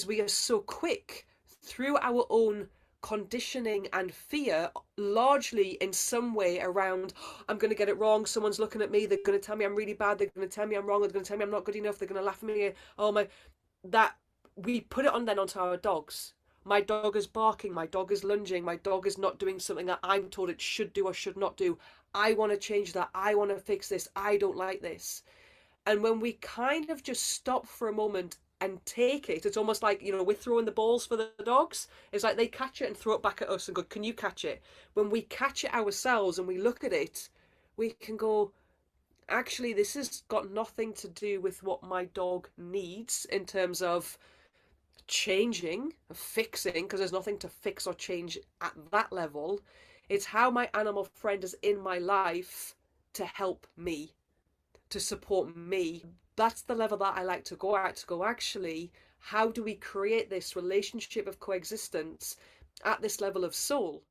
we are so quick through our own conditioning and fear, largely in some way around, "Oh, I'm going to get it wrong, someone's looking at me, they're going to tell me I'm really bad, they're going to tell me I'm wrong, they're going to tell me I'm not good enough, they're going to laugh at me, oh my," that we put it on then onto our dogs. My dog is barking, my dog is lunging, my dog is not doing something that I'm told it should do or should not do. I want to change that, I want to fix this, I don't like this. And when we kind of just stop for a moment and take it, it's almost like, we're throwing the balls for the dogs. It's like they catch it and throw it back at us and go, "Can you catch it?" When we catch it ourselves and we look at it, we can go, "Actually, this has got nothing to do with what my dog needs in terms of changing, fixing, because there's nothing to fix or change at that level. It's how my animal friend is in my life to help me, to support me." That's the level that I like to go at, to go, actually, how do we create this relationship of coexistence at this level of soul?